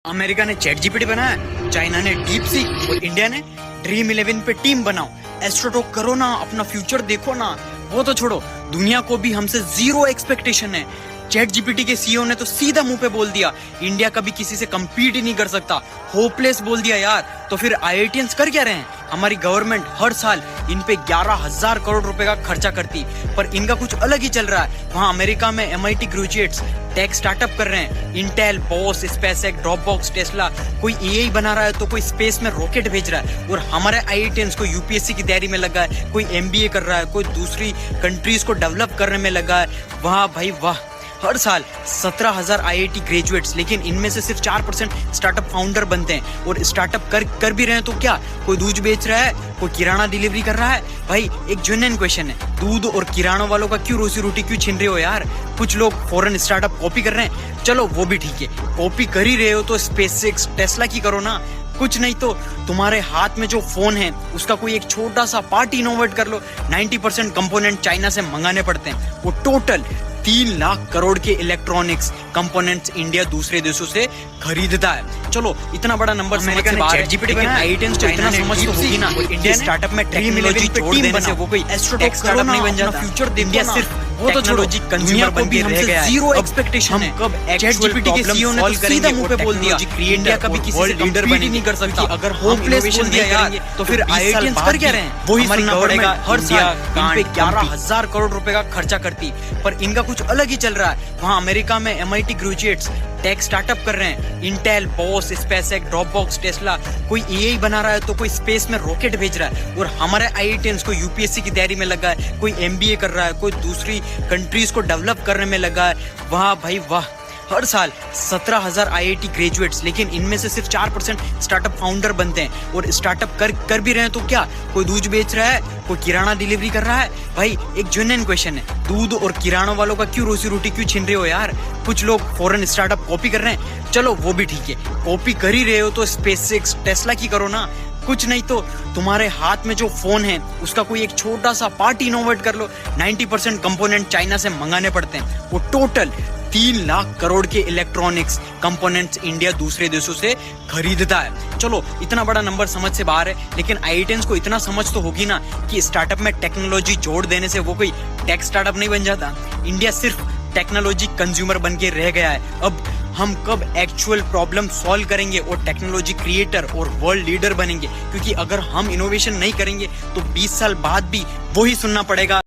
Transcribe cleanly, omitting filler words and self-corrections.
America ने chat GPT बनाया, China ने डीप सीक और इंडिया ने ड्रीम 11 पे टीम बनाओ। एस्ट्रोटॉक करो ना, अपना फ्यूचर देखो ना। वो तो छोड़ो, दुनिया को भी हमसे जीरो एक्सपेक्टेशन है। चैट जीपीटी के सीईओ ने तो सीधा मुंह पे बोल दिया, इंडिया कभी किसी से कम्पीट ही नहीं कर सकता। होपलेस बोल दिया यार। तो फिर आईआईटीएंस कर क्या रहे हैं? हमारी गवर्नमेंट हर साल इन पे 11,000 करोड़ रुपए का खर्चा करती, पर इनका कुछ अलग ही चल रहा है। वहाँ अमेरिका में MIT ग्रेजुएट्स टेक स्टार्टअप कर रहे हैं। Intel, boss, SpaceX, Dropbox, Tesla, कोई एआई बना रहा है तो कोई स्पेस में रॉकेट भेज रहा है। और हमारे आईआईटीएंस को यूपीएससी की तैयारी में लगा है, कोई MBA कर रहा है, कोई दूसरी कंट्रीज को डेवलप करने में लगा है। वाह भाई वाह। हर साल 17,000 IIT ग्रेजुएट्स, लेकिन इनमें से सिर्फ 4% स्टार्टअप फाउंडर बनते हैं। और स्टार्टअप कर भी रहे हैं तो क्या? कोई दूध बेच रहा है, कोई किराना डिलीवरी कर रहा है। भाई एक जेन्युइन क्वेश्चन है, दूध और किराना वालों का क्यों रोजी रोटी क्यों छीन रहे हो यार? कुछ लोग फॉरेन स्टार्टअप कॉपी कर रहे हैं, चलो वो भी ठीक है। कॉपी कर ही रहे हो तो स्पेसएक्स, टेस्ला की करो ना। कुछ नहीं तो तुम्हारे हाथ में जो फोन है उसका कोई एक छोटा सा पार्ट इनोवेट कर लो। 90% कंपोनेंट चाइना से मंगाने पड़ते हैं। वो टोटल 3 लाख करोड़ के इलेक्ट्रॉनिक्स कंपोनेंट्स इंडिया दूसरे देशों से खरीदता है। चलो इतना बड़ा नंबर समझ से बाहर है, लेकिन आईआईटीएंस को इतना समझ तो होगी ना, इंडिया स्टार्टअप में टेक्नोलॉजी जोड़ देने से वो कोई एस्ट्रोटॉक स्टार्टअप नहीं बन जाता। फ्यूचर इंडिया सिर्फ वो तो छोड़ो, कंज्यूमर बन के रह गया है। जीरो एक्सपेक्टेशन है। कब चैट जीपीटी के सीईओ ने तो सीधा मुंह पे बोल दिया, इंडिया कभी किसी से लीडर बन नहीं कर सकता। अगर होपलेस बोल दिया यार तो फिर आईआईटीएंस कर क्या रहे हैं? वही सुनना पड़ेगा। हर साल इन पे 11,000 करोड़ रुपए का खर्चा करती, पर इनका कुछ अलग ही चल रहा है। वहाँ अमेरिका में MIT ग्रेजुएट्स टेक स्टार्टअप कर रहे हैं। Intel, boss, SpaceX, Dropbox, Tesla, कोई एआई बना रहा है तो कोई स्पेस में रॉकेट भेज रहा है। और हमारे आईआईटीएंस को यूपीएससी की तैयारी में लगा है, कोई MBA कर रहा है, कोई दूसरी कंट्रीज को डेवलप करने में लगा है। वाह भाई वाह। हर साल 17,000 IIT ग्रेजुएट्स, लेकिन इनमें से सिर्फ 4% स्टार्टअप फाउंडर बनते हैं। और स्टार्टअप कर भी रहे हैं तो क्या? कोई दूध बेच रहा है, कोई किराना डिलीवरी कर रहा है। भाई एक जेन्युइन क्वेश्चन है, दूध और किराना वालों का क्यों रोजी रोटी क्यों छीन रहे हो यार? कुछ लोग फॉरेन स्टार्टअप कॉपी कर रहे हैं, चलो वो भी ठीक है। कॉपी कर ही रहे हो तो स्पेसएक्स, टेस्ला की करो ना। कुछ नहीं तो तुम्हारे हाथ में जो फोन है उसका कोई एक छोटा सा पार्ट इनोवेट कर लो। 90% कंपोनेंट चाइना से मंगाने पड़ते हैं। वो टोटल 3 लाख करोड़ के इलेक्ट्रॉनिक्स कंपोनेंट्स इंडिया दूसरे देशों से खरीदता है। चलो इतना बड़ा नंबर समझ से बाहर है, लेकिन आईआईटीएंस को इतना समझ तो होगी ना कि स्टार्टअप में टेक्नोलॉजी जोड़ देने से वो कोई टेक स्टार्टअप नहीं बन जाता। इंडिया सिर्फ टेक्नोलॉजी कंज्यूमर बन के रह गया है। अब हम कब एक्चुअल प्रॉब्लम सॉल्व करेंगे और टेक्नोलॉजी क्रिएटर और वर्ल्ड लीडर बनेंगे? क्योंकि अगर हम इनोवेशन नहीं करेंगे तो 20 साल बाद भी वही सुनना पड़ेगा।